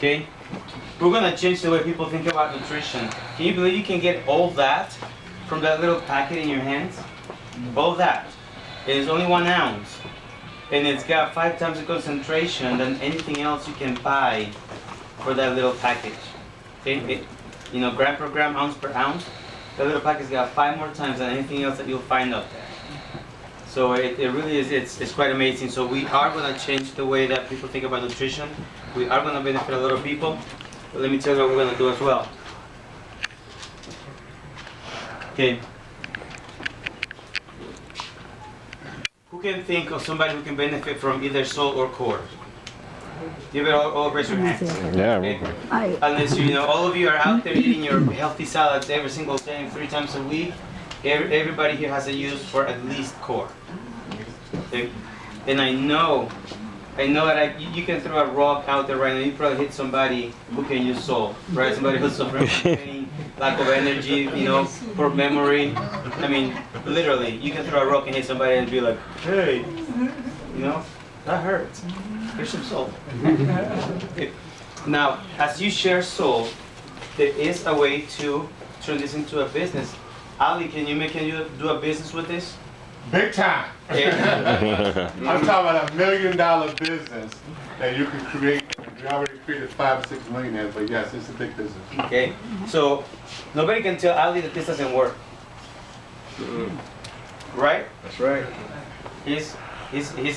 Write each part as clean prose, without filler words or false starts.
Okay? We're gonna change the way people think about nutrition. Can you believe you can get all that from that little packet in your hands? All that. It is only 1 ounce. And it's got 5 times the concentration than anything else you can buy for that little package. Okay? Gram per gram, ounce per ounce. That little packet's got 5 more times than anything else that you'll find out there. So it really is, it's quite amazing. So we are going to change the way that people think about nutrition. We are going to benefit a lot of people. But let me tell you what we're going to do as well. Okay. Who can think of somebody who can benefit from either soul or core? Give it all raise your hands. Yeah. Okay? Unless all of you are out there eating your healthy salads every single day, 3 times a week. Everybody here has a use for at least core. Okay? And I know that you can throw a rock out there right now. You probably hit somebody who can use soul, right? Somebody who's suffering from pain, lack of energy, poor memory. I mean, literally, you can throw a rock and hit somebody and be like, hey, that hurts. Here's some soul. Now, as you share soul, there is a way to turn this into a business. Ali, can you do a business with this? Big time. Yeah. I'm talking about $1 million business that you can create. We already created 5 or 6 millionaires, but yes, it's a big business. Okay, so nobody can tell Ali that this doesn't work. Right? That's right. He's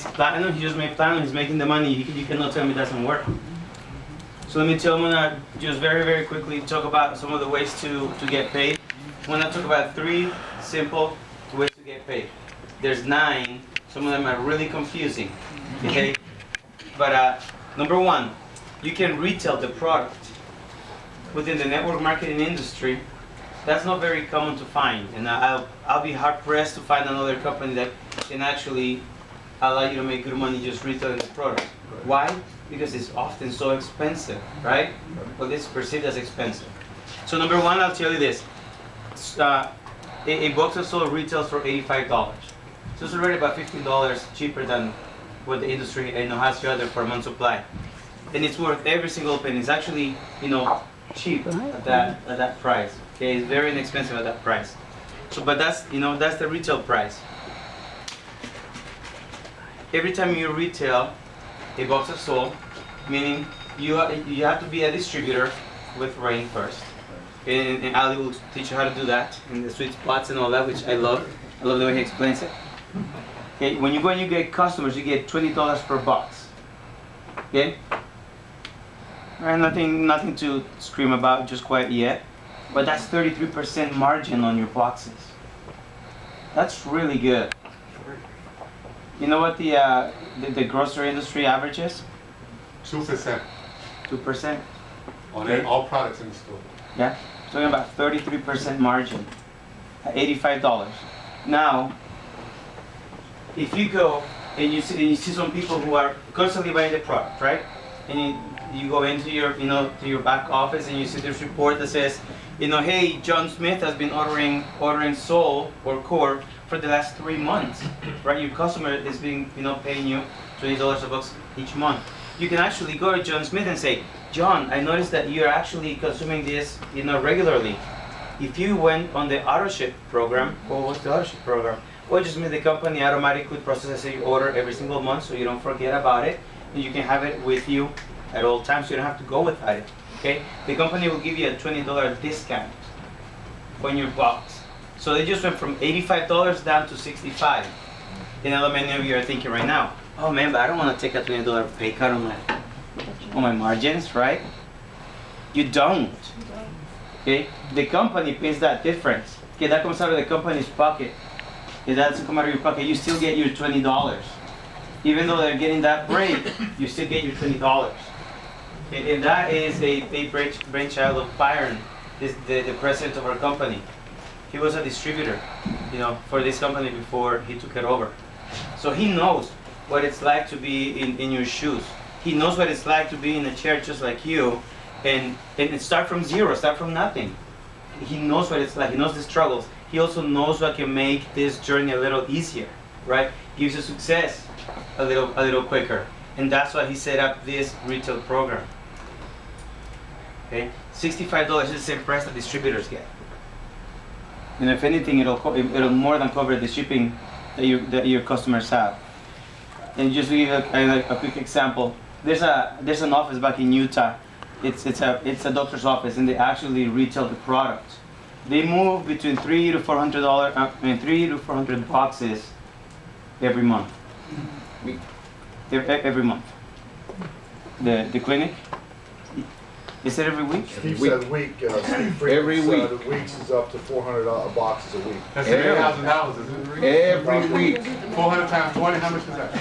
platinum, he just made platinum, he's making the money, you cannot tell me it doesn't work. So let me tell you, I'm gonna just very, very quickly talk about some of the ways to get paid. I'm gonna talk about 3 simple ways to get paid. There's 9, some of them are really confusing, okay? But number 1, you can retail the product. Within the network marketing industry, that's not very common to find, and I'll be hard pressed to find another company that can actually allow you to make good money just retailing the product. Why? Because it's often so expensive, right? Well, it's perceived as expensive. So number 1, I'll tell you this. A box of soul retails for $85. So it's already about $15 cheaper than what the industry has to other for a month's supply. And it's worth every single penny. It's actually, cheap at that price. Okay, it's very inexpensive at that price. So, but that's the retail price. Every time you retail a box of soul, meaning you have to be a distributor with Rain first. And Ali will teach you how to do that, and the sweet spots and all that, which I love. I love the way he explains it. Okay, when you go and you get customers, you get $20 per box. Okay? And nothing to scream about just quite yet, but that's 33% margin on your boxes. That's really good. You know what the grocery industry average is? 2%. 2%. On all products in the store. Yeah, talking about 33% margin at $85. Now, if you go and you see some people who are constantly buying the product, right? And you go into your to your back office and you see this report that says, hey, John Smith has been ordering soul or core for the last 3 months, right? Your customer is being paying you $20 a box each month. You can actually go to John Smith and say, John, I noticed that you're actually consuming this regularly. If you went on the auto ship program, what's the auto ship program? Well, just means the company automatically processes your order every single month so you don't forget about it, and you can have it with you at all times, so you don't have to go without it. Okay? The company will give you a $20 discount on your box. So they just went from $85 down to $65. And I know many of you are thinking right now, oh man, but I don't want to take a $20 pay cut on my margins, right? You don't. Okay? The company pays that difference. Okay, that comes out of the company's pocket. If that doesn't come out of your pocket, you still get your $20. Even though they're getting that break, you still get your $20. And that is a brainchild of Byron, the president of our company. He was a distributor, for this company before he took it over. So he knows what it's like to be in your shoes. He knows what it's like to be in a chair just like you and start from zero, start from nothing. He knows what it's like. He knows the struggles. He also knows what can make this journey a little easier, right? Gives you success a little quicker. And that's why he set up this retail program. Okay, $65 is the same price that distributors get. And if anything, it'll more than cover the shipping that your customers have. And just to give a quick example, there's an office back in Utah. It's a doctor's office, and they actually retail the product. They move between $300 to $400 boxes every month. Every month. The clinic. Is it every week? Steve said week. Steve Every week. The weeks is up to 400 boxes a week. That's $8,000, isn't it? Every week. 400 times 20, how much is that?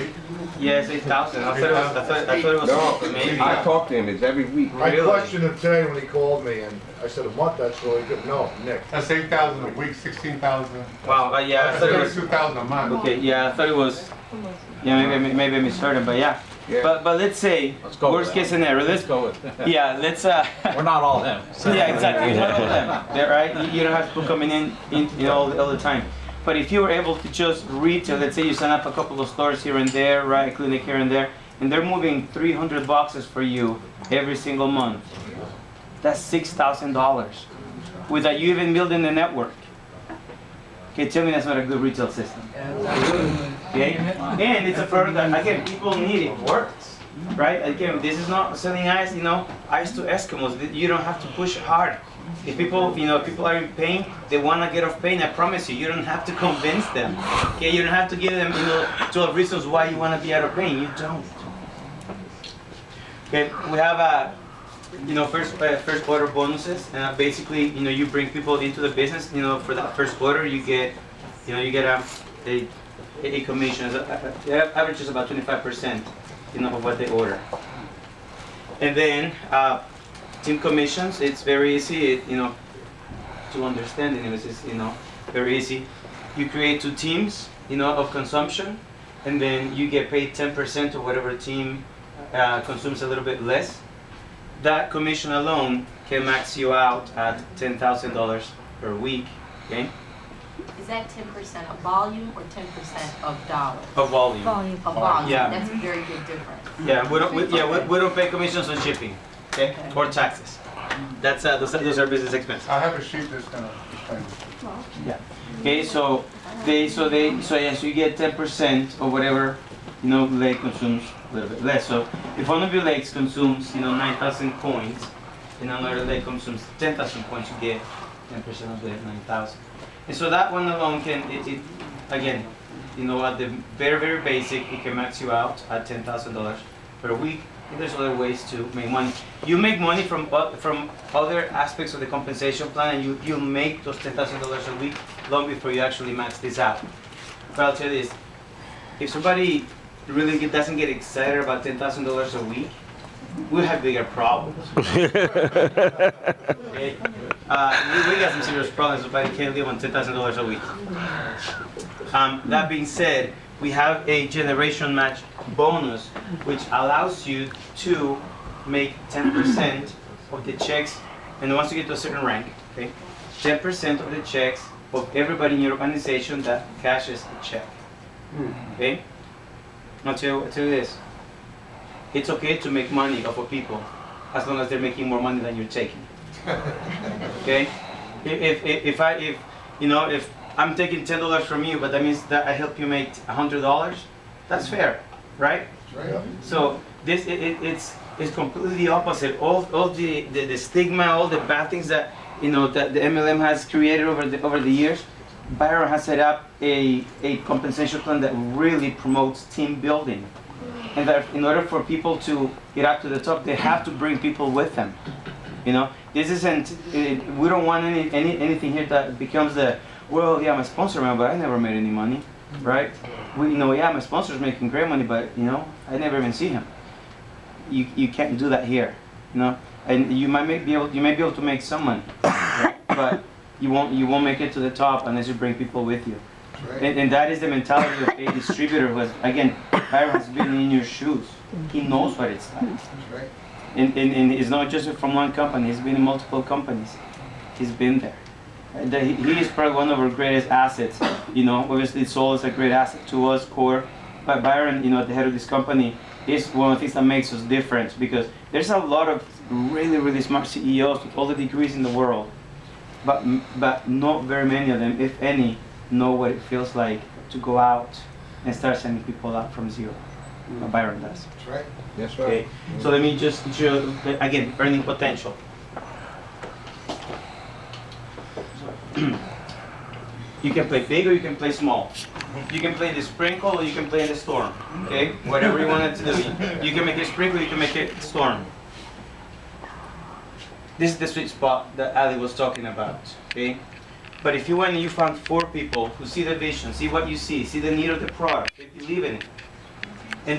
Yes, 8,000. I thought it was No, maybe. I talked to him, it's every week. I Really? questioned him today when he called me, and I said, a month, that's really good. No, Nick. That's 8,000 a week, 16,000. Wow. Yeah, I thought it was. 2,000 a month. Okay. Yeah, I thought it was. Yeah, maybe I misheard him, but yeah. Yeah. But let's say Let's go worst with case that. scenario. Let's go with that. Yeah, let's. We're not all them. Yeah, exactly. Not all of them. They're right. You don't have people coming in all the time. But if you were able to just retail, let's say you sign up a couple of stores here and there, right, a clinic here and there, and they're moving 300 boxes for you every single month. That's $6,000 without you even building the network. Okay, tell me that's not a good retail system. Okay, and it's a product that again people need. It works, right? Again, this is not selling ice. Ice to Eskimos. You don't have to push it hard. If people, people are in pain, they want to get off pain. I promise you, you don't have to convince them. Okay, you don't have to give them, 12 reasons why you want to be out of pain. You don't. Okay, we have first order bonuses. Basically, you bring people into the business. For that first order, you get a commission. The average is about 25%, of what they order. And then team commissions. It's very easy. To understand. Anyways, it's very easy. You create 2 teams, of consumption, and then you get paid 10% of whatever team consumes a little bit less. That commission alone can max you out at $10,000 per week. Okay. Is that 10% of volume or 10% of dollars? Of volume. Of volume. Yeah. That's a very good difference. Yeah, we don't pay commissions on shipping, okay, or taxes. That's those are business expenses. I have a sheet that's gonna explain. Yeah. Okay, so you get 10% of whatever lake consumes a little bit less. So if one of your lakes consumes 9,000 coins, and another lake consumes 10,000 coins, you get 10% of the 9,000. And so that one alone can again, at the very, very basic, it can max you out at $10,000 per week. And there's other ways to make money. You make money from other aspects of the compensation plan, and you make those $10,000 a week long before you actually max this out. But I'll tell you this: if somebody really doesn't get excited about $10,000 a week, we have bigger problems. Okay? We got some serious problems. Somebody can't live on $10,000 a week. That being said, we have a generation match bonus, which allows you to make 10% of the checks, and once you get to a certain rank, okay, 10% of the checks of everybody in your organization that cashes a check. Okay? I'll tell you this. It's okay to make money off of people as long as they're making more money than you're taking. Okay? If I'm taking $10 from you, but that means that I help you make $100, that's fair, right? Right. So this it's completely the opposite. All the stigma, all the bad things that that the MLM has created over the years. Byron has set up a compensation plan that really promotes team building, and that in order for people to get up to the top, they have to bring people with them. This isn't. We don't want anything here that becomes yeah, I'm a sponsor man, but I never made any money, right? Yeah, my sponsor's making great money, but I never even see him. You can't do that here, and you may be able to make some money, right? But you won't make it to the top unless you bring people with you. Right. And that is the mentality of a distributor who has, again, Byron has been in your shoes. He knows what it's like. Right. And it's not just from one company, he's been in multiple companies. He's been there. He is probably one of our greatest assets. Obviously Soul is a great asset to us, Core. But Byron, at the head of this company, is one of the things that makes us different, because there's a lot of really, really smart CEOs with all the degrees in the world, but not very many of them, if any, know what it feels like to go out and start sending people out from zero. Byron does. That's right. That's Okay, right. so let me just show, again, earning potential. You can play big or you can play small. You can play the sprinkle or you can play in the storm. Okay, whatever you want to do. You can make it sprinkle, you can make it storm. This is the sweet spot that Ali was talking about. Okay, but if you went and you found 4 people who see the vision, see what you see the need of the product, they believe in it, and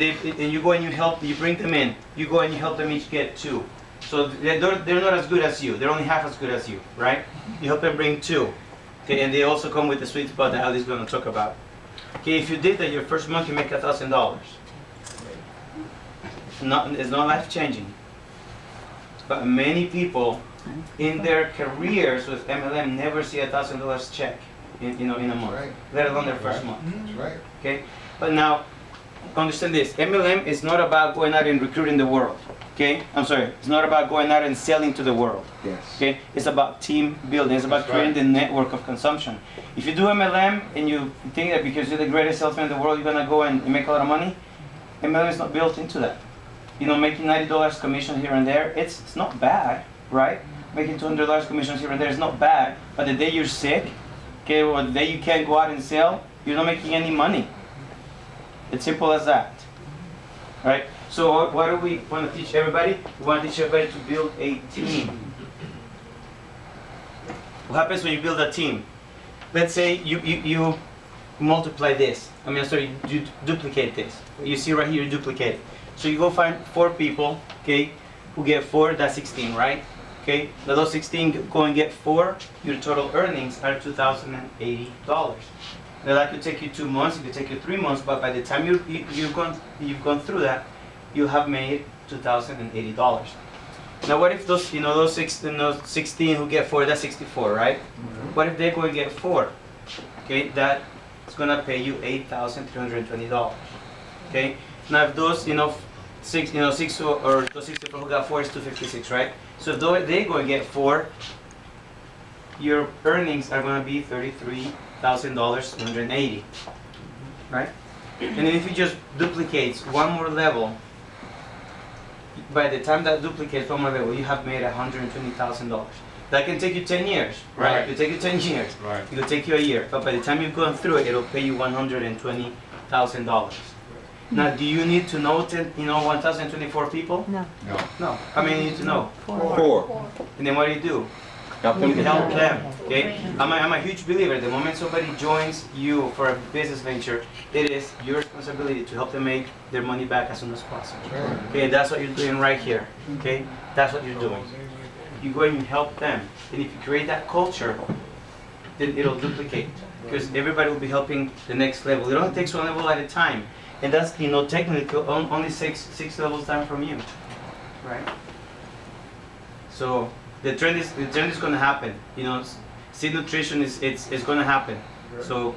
you go and you bring them in. You go and you help them each get 2. So they're not as good as you. They're only half as good as you, right? You help them bring 2. Okay, and they also come with the sweet spot that Ali's going to talk about. Okay, if you did that your first month, you make $1,000. It's not life changing, but many people in their careers with MLM never see $1,000 check in a month, Right. let alone their first month. That's right. Okay, but now understand this: MLM is not about going out and recruiting the world. Okay, I'm sorry, it's not about going out and selling to the world. Yes. Okay, it's about team building. It's about creating the network of consumption. If you do MLM and you think that because you're the greatest salesman in the world, you're gonna go and make a lot of money, MLM is not built into that. You know, making $90 commission here and there, it's not bad, right? Making $200 commissions here and there is not bad. But the day you're sick, okay, or the day you can't go out and sell, you're not making any money. It's simple as that, right? So what do we want to teach everybody? We want to teach everybody to build a team. What happens when you build a team? Let's say you multiply this. You duplicate this. You see right here, you duplicate it. So you go find 4 people, okay, who get 4, that's 16, right? Okay, now those 16 go and get 4, your total earnings are $2,080. Now that could take you 2 months, it could take you 3 months, but by the time you've gone through that, you have made $2,080. Now what if those 16 who get 4, that's 64, right? What if they go and get 4? Okay, that is gonna pay you $8,320. Okay, now if those 6 or those 64 who got 4 is 256, right? So if they go and get 4, your earnings are gonna be $33,280, right? And then if you just duplicates one more level, by the time that duplicates one more level, you have made $120,000. That can take you 10 years, right? It could take you 10 years. Right. It could take you a year, but by the time you've gone through it, it'll pay you $120,000. Now, do you need to know 1,024 people? No. No. No. How many you need to know? 4. And then what do? Help You them. help them. Okay. I'm a huge believer. The moment somebody joins you for a business venture, it is your responsibility to help them make their money back as soon as possible. Okay. That's what you're doing right here. Okay. That's what you're doing. You go and you help them, and if you create that culture, then it'll duplicate, because everybody will be helping the next level. It only takes 1 level at a time, and that's technically only six levels down from you, right? So the trend is going to happen. Seed nutrition is going to happen. So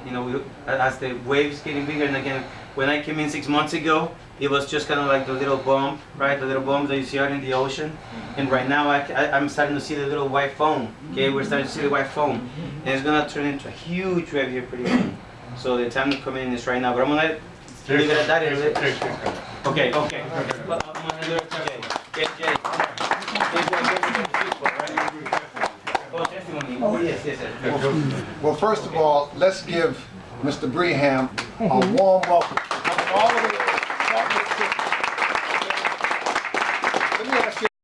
as the waves getting bigger, and again, when I came in 6 months ago, it was just kind of like the little bomb, right? The little bomb that you see out in the ocean. And right now, I'm starting to see the little white foam. Okay, we're starting to see the white foam, and it's gonna turn into a huge wave here pretty soon. So the time to come in is right now. But I'm gonna leave it at that. Okay. Well, I'm gonna hand it over to Jay. Jay. Oh, testimony. Oh, yes. Well, first of all, let's give Mr. Brigham a warm welcome. Coming all the way